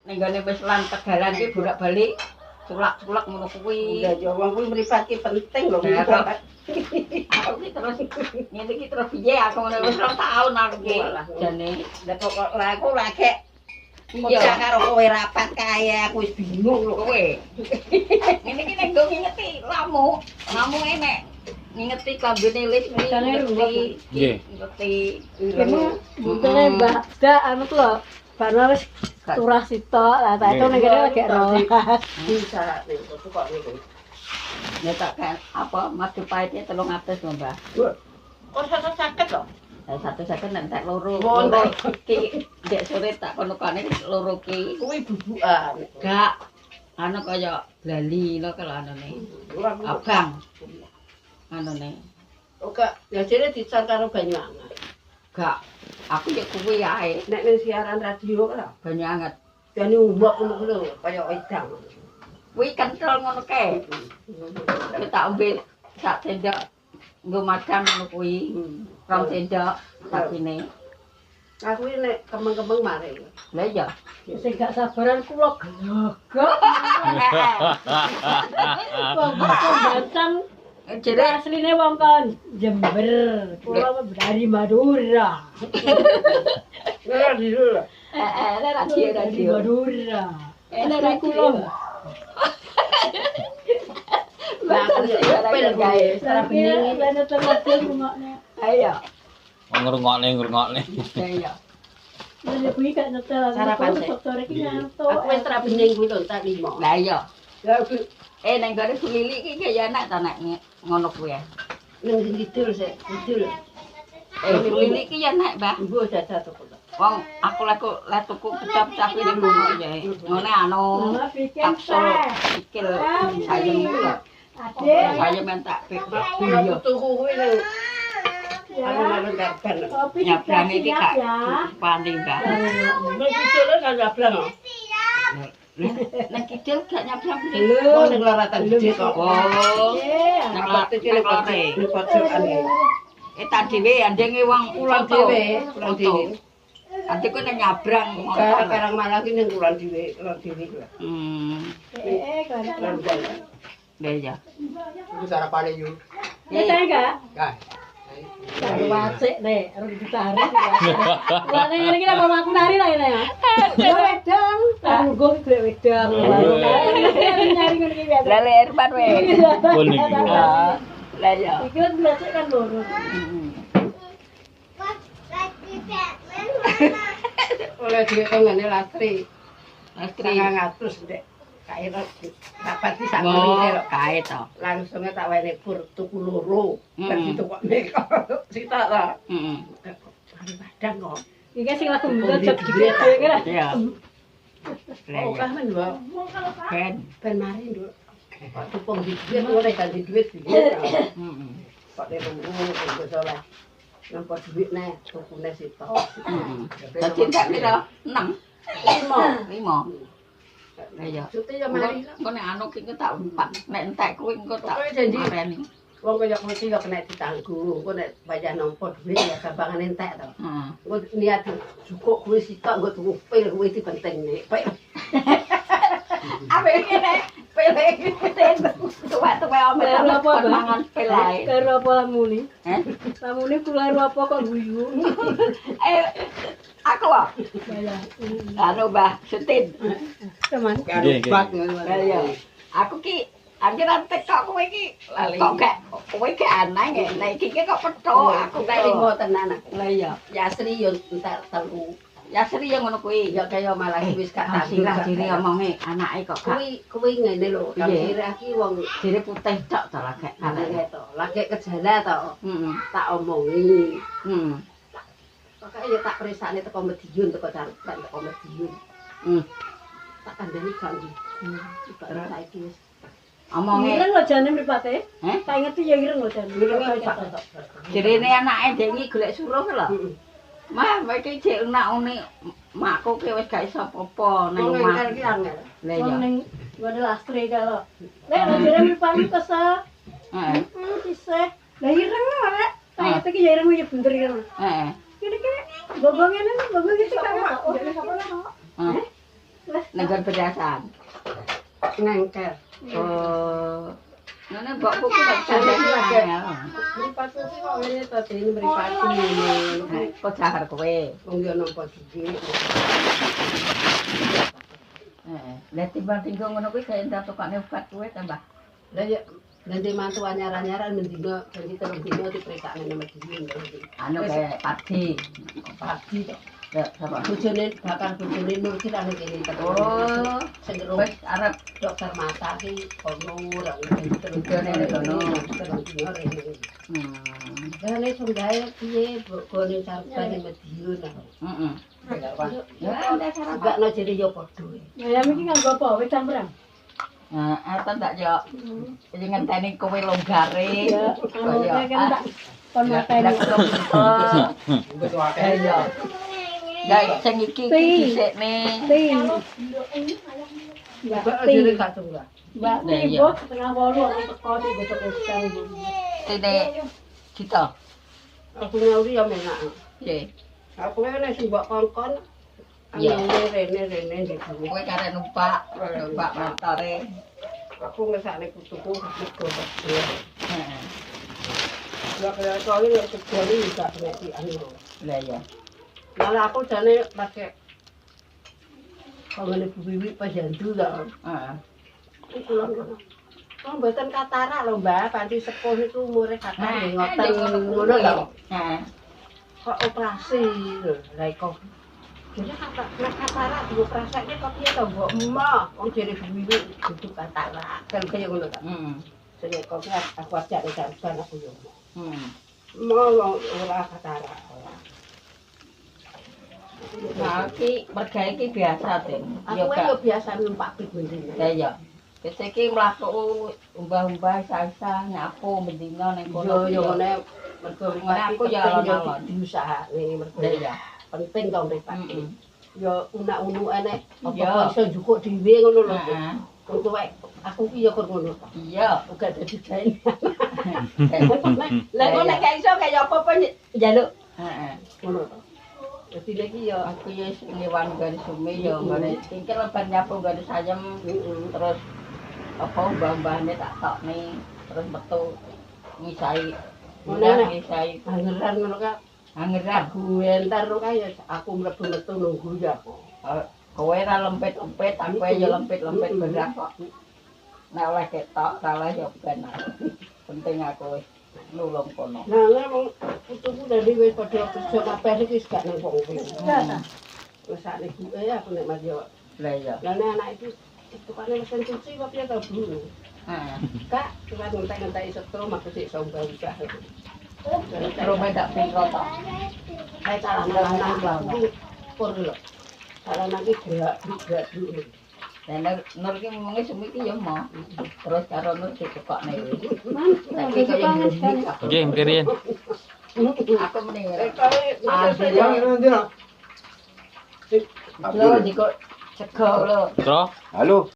ning gone wis lan Tegalan ki bolak-balik sulak-sulak ngono kuwi. Iya ya wong kuwi mripat ki penting lho. Aku ki terus ngene iki terus piye aku ngono wis 2 tahun aku ki jane. Lah pokok lah aku lagi iya karo kowe rapat kaya aku wis bingung lho Kowe. Ngene iki nek nggo ngingeti lamu. Lamu enek. Ngingeti klambine lis ngerti. Nggih. Ngerti. Emang buntune Mbak Da anu tuh lho. Barno wis turah sitok, lah tak itu ning kene lagi rolas. bisa ning kok niku. Ya tak kan apa madu pahitnya 300 lho, Mbah. Kok sakit lho. Satu second nek tak loro. Oh, Loro ki ndek sore tak kono-kone loro ki. Kuwi bubukan. Gak anu kaya blali lho kalau anune. Abang. Anune. Oke, ya jere dicar karo Banyuwangen. Gak. Aku ya kuwi ae. Nek ning siaran radio lho, Banyu anget. jane umbok ngono lho, kaya wedang. Kuwi kental ngono kae. Nek tak ombe sak sendok nggo madang ngono kuwi. 2 sendok sakine. Aku iki nek kemeng-kemeng mari. Lah iya. Sing gak sabaran kula gegok. Wong batang Jere asline wong kon Jember, kula dari Madura. Ora dulu. radio. Madura. Enak Enak kula. Lah aku ya pel gawe Cara cara bening. lan tenaga rungokne. Ayo. Ngrungokne. Iya. Lan kuwi gak nyetel. Sarapan sih. Dokter iki ngantuk. Aku wis tra bening kuwi lho tak limo. Lah iya. Lah aku Nang gone Sulili iki kaya enak ta nek ngono kuwi ya. ning kidul sik, kidul. Sulili iki ya enak, Mbah. Ibu jajah tuku. Wong aku lek tuku pecah-pecah kuwi ning ngono ya. Ngene anu Mama bikin kapsul teh. sikil sayem iki lho. Adik. Sayem entak Aku iya. tuku kuwi ning Ya. anu garban. Kopi Nyabrang iki siap gak ya. paling, Mbah. Ning kidul kan nyabrang. Nek kidul gak nyabrang Oh belum. ning laratan gede kok. Oh. Iya. Nang Aku iki ning pojokan iki. Tak dhewe andenge wong Kulon dhewe, kulon dhewe. Ade kok nek nyabrang Karang malah ki ning kulon dhewe, kulon dhewe kuwi. Kan. Lah ya. Itu sarapane yu. Ya saya enggak? Kah. Cari wacik nih, harus ditarik. Lah ning iki apa aku nari lah ini ya. Ya wedang, tanggung gue wedang. Nyari ngene iki biasa. Lah Irfan we. Pun iki. Lah ya. Iki kan belajar kan loro. Oleh duit kok ngene lastri. Lastri. 900 ndek. Kae dapat di sak Oh, menit lho. kae to. Langsung tak wene pur tuku loro. Mm. Bar ditukokne kok. Sita ta. Heeh. Kali padang kok. Iki sing lagu mbok jeb digede kan. Ya. Lah Oh, ya. kah men wae. Ben. Ben mari nduk. Kok tupung di duit ora ganti duit iki. Heeh. Kok nek nunggu kok salah. Nampa duit neh tukune sita. Heeh. Dadi tak pira? 6. 5. Lah ya. Sute ya mari. Engko nek anu ki tak umpat. Nek entek kuwi engko tak Pokoknya janji. mareni. Wong kaya mesti ya kena ditanggung. Engko nek bayar nampa duit ya gampangan entek to. Heeh. Engko niat cukup kuwi sitok engko tuku pil kuwi iki penting nek. Apa ngene? Pil iki tuwek-tuwek Karo apa, Mbak? mangan pil ae. Karo apa lamune? Heh. Lamune kula apa kok guyu. Aku kok Ya. anu Mbah Sutin. Teman. Nggih, nggih. Bat ngono. Lah ya. Aku ki anjuran tekok kowe iki kok gak kowe gak aneh nggih. Lah iki kok petok aku tak kae. limo tenan aku. Lah iya. Yasri yo entar telu. Ya seri yang ngono kuwi. Ya kaya malah wis gak tanggung. Sirah diri omonge anake kok gak Kuwi ngene lho, kang Piye? sirah ki wong diri putih tok to lagek anake. anake to. Lagi kejala to. Heeh. Tak omongi. Heeh. Pokoke ya tak perisane teko Madiun teko Carpan teko Madiun. Tak kandhani ganti. Ibarat saiki wis Omonge Ireng lho jane mripate. Heh? Tak inget ya ireng lho jane. dirine anake dhewe golek suruh lho. Heeh. Mah iki jek enak-une makku ki wis gak iso apa-apa nang Wong omah. engkel ki angel. Lah Wong iya. ning ngene lastri kalau. Nek jare mripate kesa. Heeh. Isih. Lah ireng lho. Tak inget iki ya ireng ya bener ireng. Heeh. Kene-kene gogong ngene, gogong iki kok. Oh, sapa lho? Heeh. Nenggon berasan. Ngengkel. Oh. Ngene mbok buku tak Jadi jadi lagi. lagi. Mripatku sih kok ngene to, dene mripatku ngene. Kok jahar kowe. Wong yo nampa dhewe. Heeh. Lah timbang tinggal ngono kuwi gawe entar tukane obat kowe tambah. Lah ya nanti mantu anyar-anyaran mendino janji telung dino diperikakne nama dhewe. Anu kayak padi. Pagi to. Ya, sama. Bojone bakal bojone Nur ki nang kene terus. Oh, Sing wis arep dokter mata ki kono ora telung Bojone nek kono. telung dino rene. hmm. Lah nek sunggahe piye bokone sarjane Madiun. Heeh. Ya nek gak no jadi yo padha. Ya iki nganggo apa? Wedang perang. Nah, eta ndak yo. Iki ngenteni kowe longgare. Ya, Kaya kan tak kon mateni. Wis wae. Iya. Ya sing iki dhisikne. Ting. Mbak Mbak jadi Ting. gak tunggu. Mbak Nah, Ting iya. bos setengah 8 aku teko sing besok wedang. Tene kita. Aku ngawi ya menak. Piye? Aku nek sing mbok kongkon Iya. rene di bumi. Kowe karek numpak motore. Aku ngesakne kutuku ketiga. Heeh. Ya kaya kali nek kejali juga nek di anu. Lah ya. Malah aku jane pakai kangane bibi pas jandu lah. Heeh. Iku lho. Oh, mboten katarak lho, Mbak. Panti sepuh niku umure katarak ngoten ngono lho. Heeh. Kok operasi lho. Lah iku. Jadi katarak dioperasake kok piye to, Mbok? Emak, wong jere bibi kudu katarak. Kan kaya ngono ta. Heeh. Sing kok aku ajak nek aku yo. Heeh. Mau ora katarak. Nah, iki mergawe iki biasa, Ting. Aku yo biasa numpak pik mendine. Ya ya. Wis iki mlaku umbah-umbah isa-isa nyapu mendina ning kono. Yo ngene mergo Ngene aku ya alon-alon. diusahane mergo Ya ya. penting to mripat. Heeh. Yo unak-unuk enek Iya. apa iso njukuk dhewe ngono lho. Heeh. Untuk aku ki yo kok ngono. Iya. Uga dadi gawe. Lah Lah nek gak iso kaya apa-apa njaluk Heeh. ngono to. Dadi lagi yo Aku ya ngewan garis sumi ya ngene tingkel ban nyapu garis sayem terus apa mbah-mbahne tak tokne terus metu ngisai ngisai angeran ngono ka. angeran Gue entar kaya aku mlebu metu nunggu ya. kowe ra lempit-lempit aku ya lempit-lempit berak kok nek oleh ketok salah ya ben penting aku wis nulung kono Nah, ngomong putuku dari wis padha kerja kabeh iki gak nang wong kuwi. Wis sak ibu aku nek mati yo. lah ya Lah nek anak itu tukane mesin cuci kok piye to, Bu? heeh Kak, cuma ngentek-ngentek setrum aku sik sombong udah. rumah tak piro to Kayak calon-calonan iki pur lho. Calon iki gerak dulu. dan nur ki ngomongnya sumi ki ya mau terus karo nur dikokne Tapi kangen sekali. Oke, mkirian. aku mending Kayak Nanti lah. lo dikok cego lo Terus? Halo.